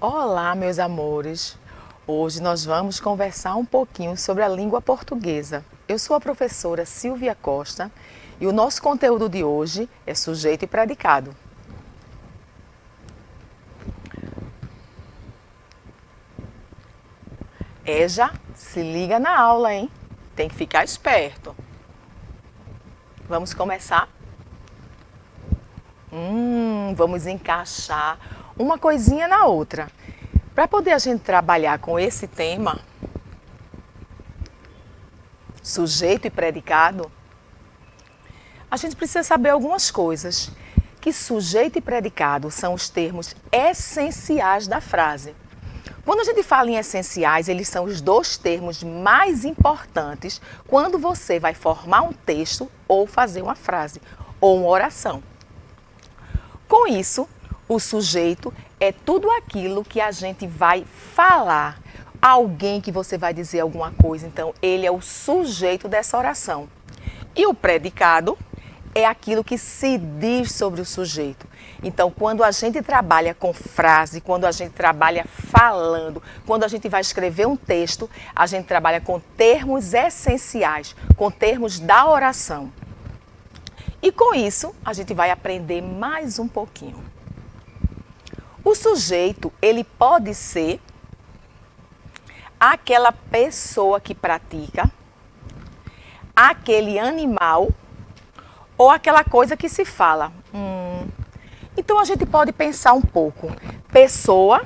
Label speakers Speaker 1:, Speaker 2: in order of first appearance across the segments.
Speaker 1: Olá, meus amores! Hoje nós vamos conversar um pouquinho sobre a língua portuguesa. Eu sou a professora Silvia Costa e o nosso conteúdo de hoje é sujeito e predicado. Eja, se liga na aula, hein? Tem que ficar esperto. Vamos começar? Vamos encaixar uma coisinha na outra. Para poder a gente trabalhar com esse tema, sujeito e predicado, a gente precisa saber algumas coisas. Que sujeito e predicado são os termos essenciais da frase. Quando a gente fala em essenciais, eles são os dois termos mais importantes quando você vai formar um texto ou fazer uma frase ou uma oração. Com isso, o sujeito é tudo aquilo que a gente vai falar. Alguém que você vai dizer alguma coisa, então ele é o sujeito dessa oração. E o predicado é aquilo que se diz sobre o sujeito. Então, quando a gente trabalha com frase, quando a gente trabalha falando, quando a gente vai escrever um texto, a gente trabalha com termos essenciais, com termos da oração. E com isso, a gente vai aprender mais um pouquinho. O sujeito, ele pode ser aquela pessoa que pratica, aquele animal ou aquela coisa que se fala. Então a gente pode pensar um pouco. Pessoa,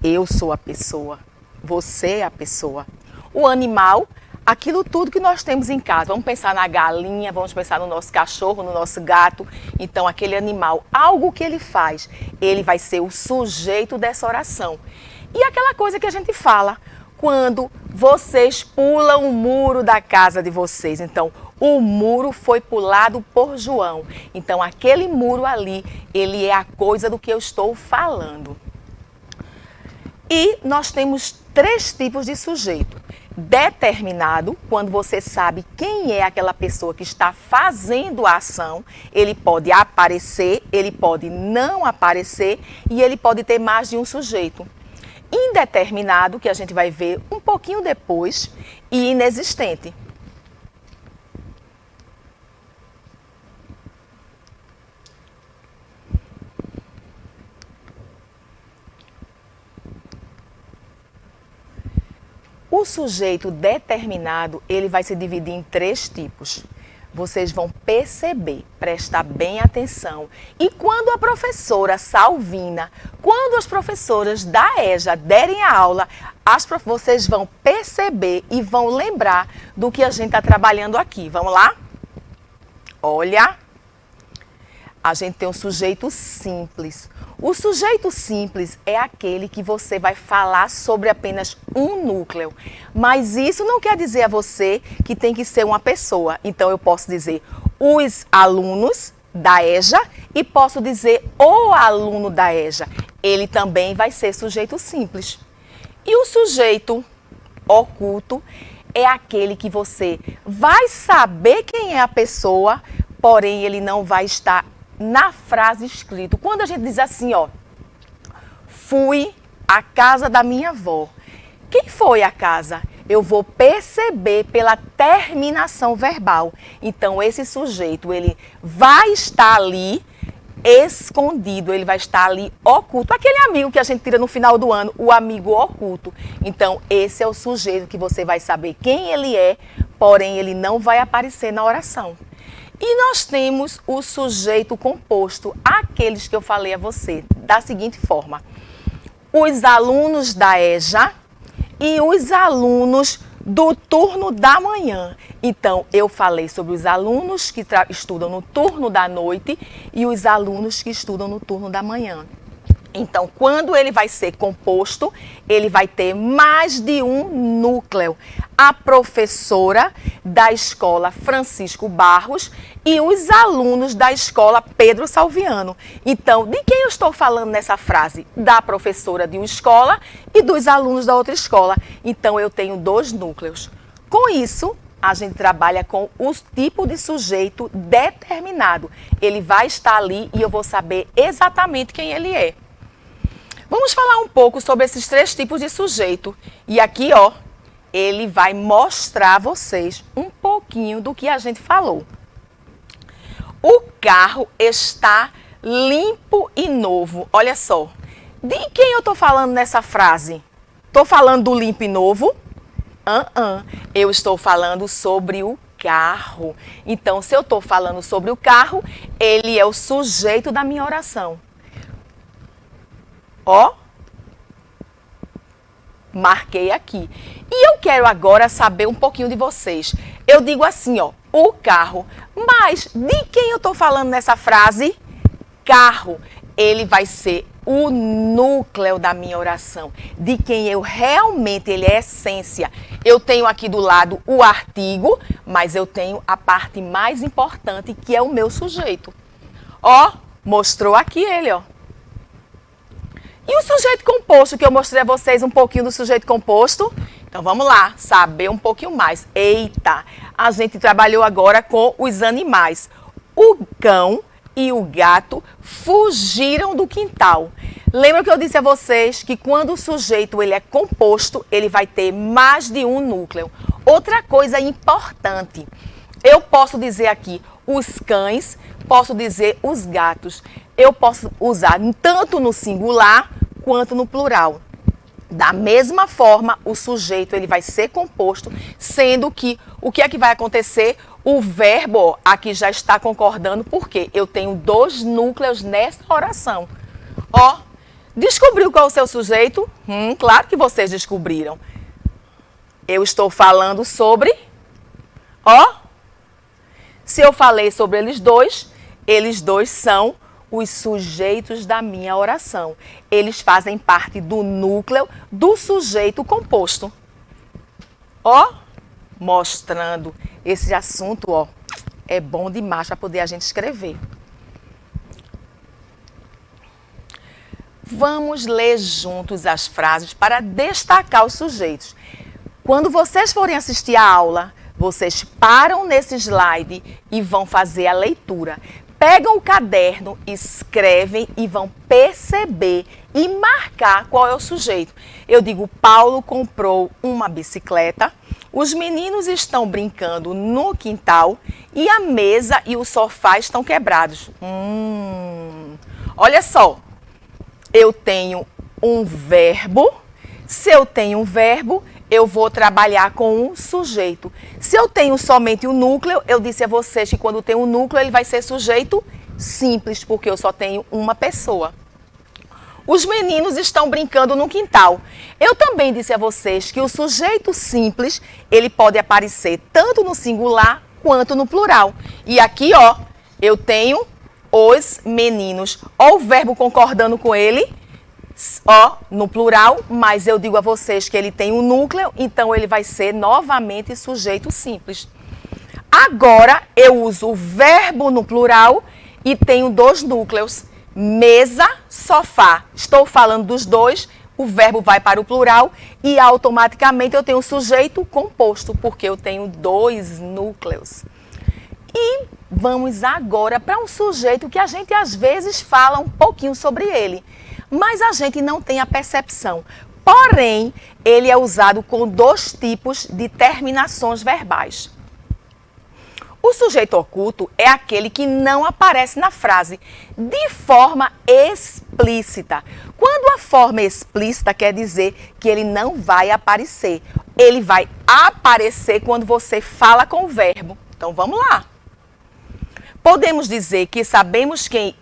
Speaker 1: eu sou a pessoa, você é a pessoa. O animal, aquilo tudo que nós temos em casa. Vamos pensar na galinha, vamos pensar no nosso cachorro, no nosso gato. Então aquele animal, algo que ele faz, ele vai ser o sujeito dessa oração. E aquela coisa que a gente fala, quando vocês pulam o muro da casa de vocês. Então, o muro foi pulado por João. Então, aquele muro ali, ele é a coisa do que eu estou falando. E nós temos três tipos de sujeito. Determinado, quando você sabe quem é aquela pessoa que está fazendo a ação, ele pode aparecer, ele pode não aparecer e ele pode ter mais de um sujeito. Indeterminado, que a gente vai ver um pouquinho depois, e inexistente. O sujeito determinado, ele vai se dividir em três tipos. Vocês vão perceber, prestar bem atenção. E quando a professora Salvina, quando as professoras da EJA derem a aula, vocês vão perceber e vão lembrar do que a gente está trabalhando aqui. Vamos lá? Olha, a gente tem um sujeito simples. O sujeito simples é aquele que você vai falar sobre apenas um núcleo. Mas isso não quer dizer a você que tem que ser uma pessoa. Então eu posso dizer os alunos da EJA e posso dizer o aluno da EJA. Ele também vai ser sujeito simples. E o sujeito oculto é aquele que você vai saber quem é a pessoa, porém ele não vai estar na frase escrita. Quando a gente diz assim, ó, fui à casa da minha avó. Quem foi a casa? Eu vou perceber pela terminação verbal. Então, esse sujeito, ele vai estar ali escondido, ele vai estar ali oculto. Aquele amigo que a gente tira no final do ano, o amigo oculto. Então, esse é o sujeito que você vai saber quem ele é, porém, ele não vai aparecer na oração. E nós temos o sujeito composto, aqueles que eu falei a você, da seguinte forma. Os alunos da EJA e os alunos do turno da manhã. Então, eu falei sobre os alunos que estudam no turno da noite e os alunos que estudam no turno da manhã. Então, quando ele vai ser composto, ele vai ter mais de um núcleo. A professora da escola Francisco Barros e os alunos da escola Pedro Salviano. Então, de quem eu estou falando nessa frase? Da professora de uma escola e dos alunos da outra escola. Então, eu tenho dois núcleos. Com isso, a gente trabalha com o tipo de sujeito determinado. Ele vai estar ali e eu vou saber exatamente quem ele é. Vamos falar um pouco sobre esses 3 tipos de sujeito. E aqui, ó, ele vai mostrar a vocês um pouquinho do que a gente falou. O carro está limpo e novo. Olha só, de quem eu estou falando nessa frase? Estou falando do limpo e novo? Eu estou falando sobre o carro. Então, se eu estou falando sobre o carro, ele é o sujeito da minha oração. Ó, marquei aqui. E eu quero agora saber um pouquinho de vocês. Eu digo assim, ó, o carro. Mas de quem eu estou falando nessa frase? Carro. Ele vai ser o núcleo da minha oração, de quem eu realmente, ele é a essência. Eu tenho aqui do lado o artigo, mas eu tenho a parte mais importante, que é o meu sujeito. Ó, mostrou aqui ele, ó. E o sujeito composto, que eu mostrei a vocês um pouquinho do sujeito composto? Então vamos lá, saber um pouquinho mais. Eita, a gente trabalhou agora com os animais. O cão e o gato fugiram do quintal. Lembra que eu disse a vocês que quando o sujeito ele é composto, ele vai ter mais de um núcleo. Outra coisa importante, eu posso dizer aqui os cães, posso dizer os gatos. Eu posso usar tanto no singular quanto no plural. Da mesma forma, o sujeito ele vai ser composto, sendo que o que é que vai acontecer? O verbo aqui já está concordando, porque eu tenho 2 núcleos nessa oração. Ó, descobriu qual é o seu sujeito? Claro que vocês descobriram. Eu estou falando sobre, ó, se eu falei sobre eles dois são os sujeitos da minha oração. Eles fazem parte do núcleo do sujeito composto. Ó, mostrando esse assunto, ó, é bom demais para poder a gente escrever. Vamos ler juntos as frases para destacar os sujeitos. Quando vocês forem assistir a aula, vocês param nesse slide e vão fazer a leitura. Pegam o caderno, escrevem e vão perceber e marcar qual é o sujeito. Eu digo, Paulo comprou uma bicicleta, os meninos estão brincando no quintal e a mesa e o sofá estão quebrados. Olha só, eu tenho um verbo. Se eu tenho um verbo, eu vou trabalhar com um sujeito. Se eu tenho somente o núcleo, eu disse a vocês que quando tem um núcleo, ele vai ser sujeito simples, porque eu só tenho uma pessoa. Os meninos estão brincando no quintal. Eu também disse a vocês que o sujeito simples, ele pode aparecer tanto no singular quanto no plural. E aqui, ó, eu tenho os meninos. Ó o verbo concordando com ele, ó, no plural, mas eu digo a vocês que ele tem um núcleo, então ele vai ser novamente sujeito simples. Agora, eu uso o verbo no plural e tenho 2 núcleos. Mesa, sofá. Estou falando dos 2, o verbo vai para o plural e automaticamente eu tenho o sujeito composto, porque eu tenho 2 núcleos. E vamos agora para um sujeito que a gente às vezes fala um pouquinho sobre ele, mas a gente não tem a percepção. Porém, ele é usado com 2 tipos de terminações verbais. O sujeito oculto é aquele que não aparece na frase de forma explícita. Quando a forma explícita quer dizer que ele não vai aparecer. Ele vai aparecer quando você fala com o verbo. Então, vamos lá. Podemos dizer que sabemos que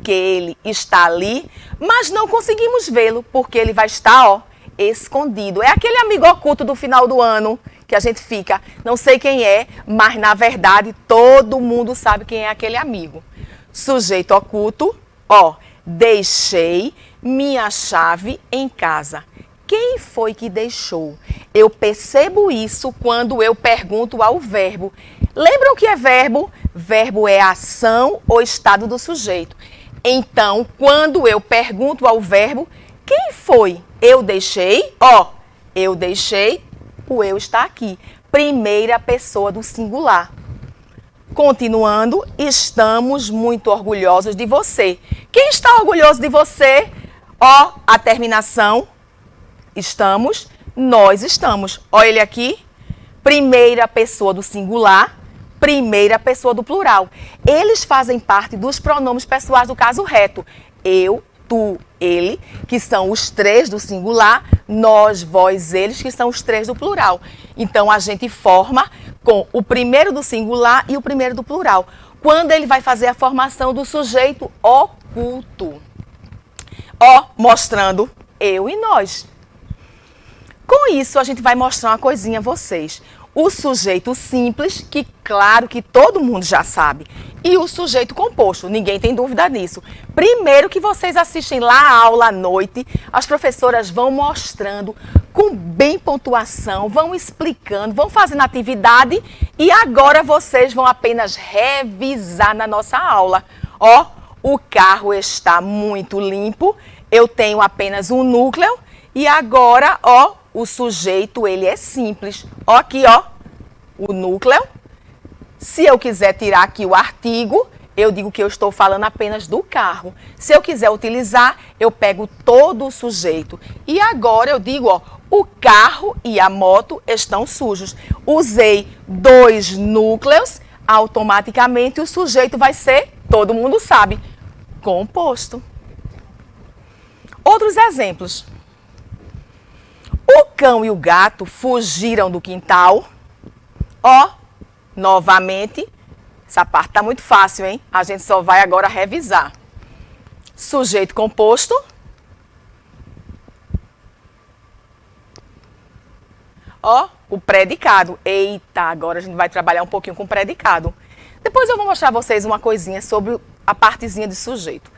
Speaker 1: ele está ali, mas não conseguimos vê-lo, porque ele vai estar, ó, escondido. É aquele amigo oculto do final do ano que a gente fica, não sei quem é, mas na verdade todo mundo sabe quem é aquele amigo. Sujeito oculto, ó, deixei minha chave em casa. Quem foi que deixou? Eu percebo isso quando eu pergunto ao verbo. Lembram o que é verbo? Verbo é ação ou estado do sujeito. Então, quando eu pergunto ao verbo, quem foi? Eu deixei, ó, eu deixei, o eu está aqui. Primeira pessoa do singular. Continuando, estamos muito orgulhosos de você. Quem está orgulhoso de você? Ó, a terminação, estamos, nós estamos. Ó ele aqui, primeira pessoa do singular, primeira pessoa do plural. Eles fazem parte dos pronomes pessoais do caso reto. Eu, tu, ele, que são os três do singular, nós, vós, eles, que são os três do plural. Então, a gente forma com o primeiro do singular e o primeiro do plural. Quando ele vai fazer a formação do sujeito oculto. Ó, mostrando eu e nós. Com isso, a gente vai mostrar uma coisinha a vocês. O sujeito simples, que claro que todo mundo já sabe, e o sujeito composto, ninguém tem dúvida nisso. Primeiro que vocês assistem lá a aula à noite, as professoras vão mostrando com bem pontuação, vão explicando, vão fazendo atividade e agora vocês vão apenas revisar na nossa aula. Ó, o carro está muito limpo, eu tenho apenas um núcleo e agora, ó, o sujeito, ele é simples. Ó aqui, ó, o núcleo. Se eu quiser tirar aqui o artigo, eu digo que eu estou falando apenas do carro. Se eu quiser utilizar, eu pego todo o sujeito. E agora eu digo, ó, o carro e a moto estão sujos. Usei dois núcleos, automaticamente o sujeito vai ser, todo mundo sabe, composto. Outros exemplos. O cão e o gato fugiram do quintal. Ó, novamente, essa parte tá muito fácil, hein? A gente só vai agora revisar. Sujeito composto. Ó, o predicado. Eita, agora a gente vai trabalhar um pouquinho com o predicado. Depois eu vou mostrar a vocês uma coisinha sobre a partezinha de sujeito.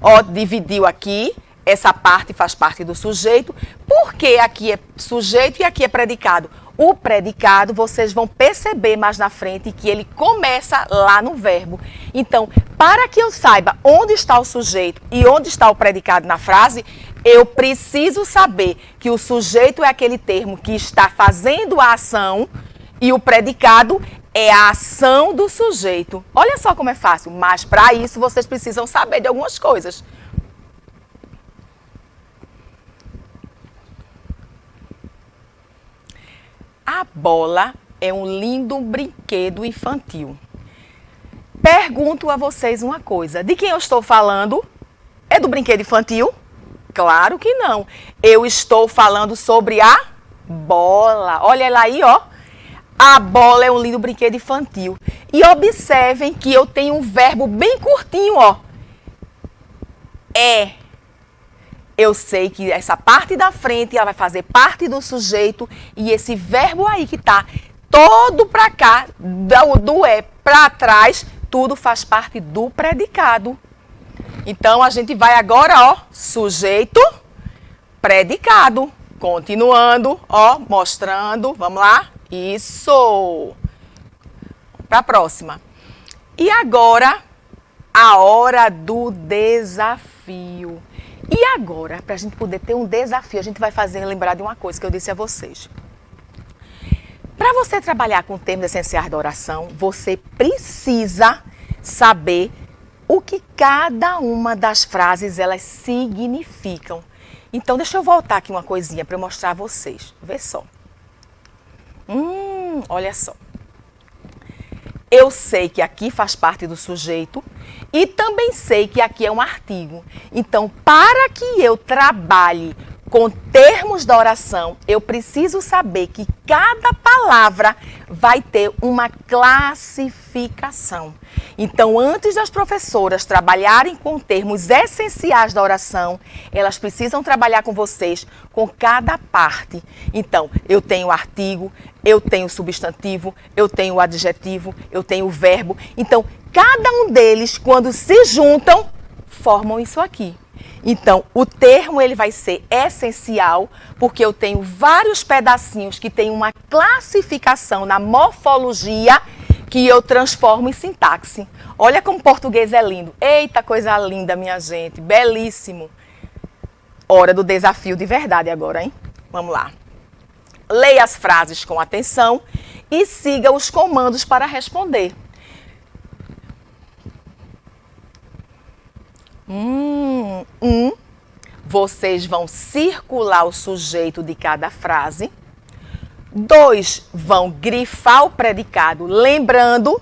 Speaker 1: Ó, dividiu aqui. Essa parte faz parte do sujeito, porque aqui é sujeito e aqui é predicado. O predicado, vocês vão perceber mais na frente que ele começa lá no verbo. Então, para que eu saiba onde está o sujeito e onde está o predicado na frase, eu preciso saber que o sujeito é aquele termo que está fazendo a ação e o predicado é a ação do sujeito. Olha só como é fácil, mas para isso vocês precisam saber de algumas coisas. A bola é um lindo brinquedo infantil. Pergunto a vocês uma coisa. De quem eu estou falando? É do brinquedo infantil? Claro que não. Eu estou falando sobre a bola. Olha ela aí, ó. A bola é um lindo brinquedo infantil. E observem que eu tenho um verbo bem curtinho, ó. É. Eu sei que essa parte da frente ela vai fazer parte do sujeito e esse verbo aí que tá todo para cá, do é para trás, tudo faz parte do predicado. Então a gente vai agora, ó, sujeito, predicado. Continuando, ó, mostrando, vamos lá. Isso. Para a próxima. E agora, a hora do desafio. E agora, para a gente poder ter um desafio, a gente vai fazer lembrar de uma coisa que eu disse a vocês. Para você trabalhar com termos essenciais da oração, você precisa saber o que cada uma das frases elas significam. Então, deixa eu voltar aqui uma coisinha para eu mostrar a vocês. Vê só. Olha só. Eu sei que aqui faz parte do sujeito e também sei que aqui é um artigo. Então, para que eu trabalhe com termos da oração, eu preciso saber que cada palavra vai ter uma classificação. Então, antes das professoras trabalharem com termos essenciais da oração, elas precisam trabalhar com vocês com cada parte. Então, eu tenho o artigo, eu tenho o substantivo, eu tenho o adjetivo, eu tenho o verbo. Então, cada um deles, quando se juntam, formam isso aqui. Então, o termo ele vai ser essencial, porque eu tenho vários pedacinhos que têm uma classificação na morfologia que eu transformo em sintaxe. Olha como o português é lindo. Eita, coisa linda, minha gente. Belíssimo. Hora do desafio de verdade agora, hein? Vamos lá. Leia as frases com atenção e siga os comandos para responder. vocês vão circular o sujeito de cada frase. 2, vão grifar o predicado, lembrando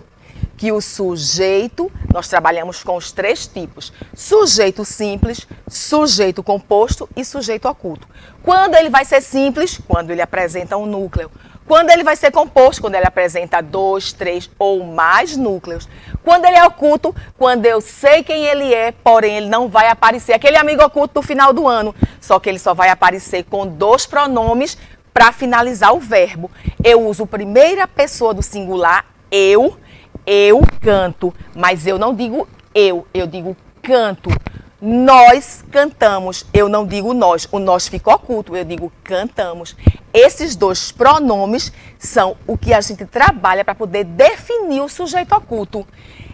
Speaker 1: que o sujeito, nós trabalhamos com os 3 tipos: sujeito simples, sujeito composto e sujeito oculto. Quando ele vai ser simples? Quando ele apresenta um núcleo. Quando ele vai ser composto? Quando ele apresenta 2, 3 ou mais núcleos. Quando ele é oculto? Quando eu sei quem ele é, porém ele não vai aparecer. Aquele amigo oculto do final do ano, só que ele só vai aparecer com 2 pronomes para finalizar o verbo. Eu uso primeira pessoa do singular, eu canto, mas eu não digo eu digo canto. Nós cantamos, eu não digo nós, o nós fica oculto, eu digo cantamos. Esses 2 pronomes são o que a gente trabalha para poder definir o sujeito oculto.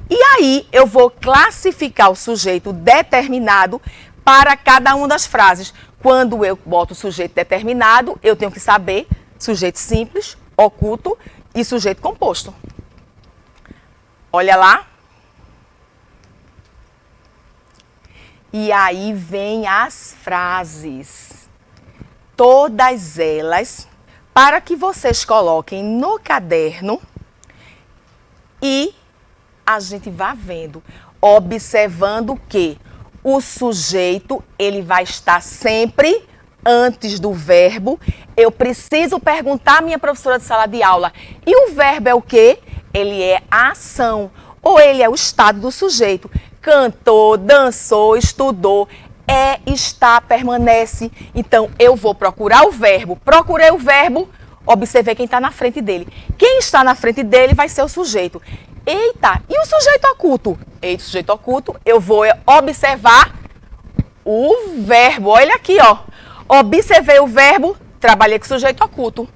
Speaker 1: E aí eu vou classificar o sujeito determinado para cada uma das frases. Quando eu boto o sujeito determinado, eu tenho que saber sujeito simples, oculto e sujeito composto. Olha lá. E aí vem as frases. Todas elas, para que vocês coloquem no caderno e a gente vá vendo, observando que o sujeito, ele vai estar sempre antes do verbo. Eu preciso perguntar à minha professora de sala de aula, e o verbo é o quê? Ele é a ação, ou ele é o estado do sujeito. Cantou, dançou, estudou, é, está, permanece. Então, eu vou procurar o verbo. Procurei o verbo, observei quem está na frente dele. Quem está na frente dele vai ser o sujeito. Eita, e o sujeito oculto? Eita, o sujeito oculto, eu vou observar o verbo. Olha aqui, ó. Observei o verbo, trabalhei com o sujeito oculto.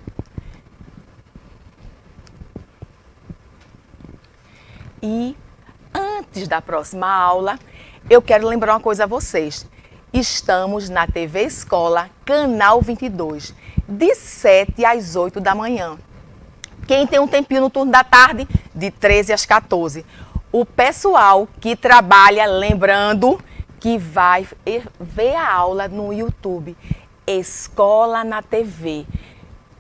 Speaker 1: E antes da próxima aula, eu quero lembrar uma coisa a vocês. Estamos na TV Escola, canal 22, de 7 às 8 da manhã. Quem tem um tempinho no turno da tarde, de 13 às 14. O pessoal que trabalha, lembrando que vai ver a aula no YouTube. Escola na TV.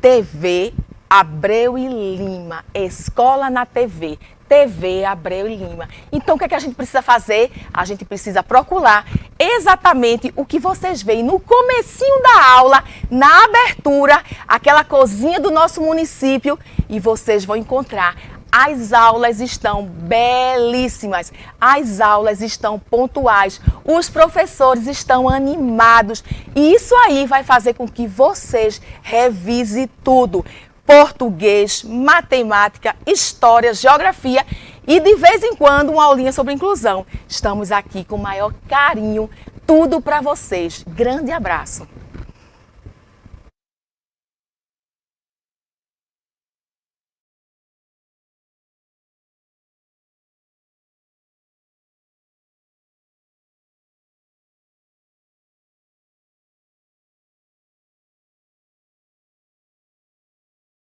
Speaker 1: TV Abreu e Lima. Escola na TV. TV Abreu e Lima. Então, o que é que a gente precisa fazer? A gente precisa procurar exatamente o que vocês veem no comecinho da aula, na abertura, aquela cozinha do nosso município, e vocês vão encontrar. As aulas estão belíssimas, as aulas estão pontuais, os professores estão animados, e isso aí vai fazer com que vocês revisem tudo. Português, matemática, história, geografia e de vez em quando uma aulinha sobre inclusão. Estamos aqui com o maior carinho, tudo para vocês. Grande abraço!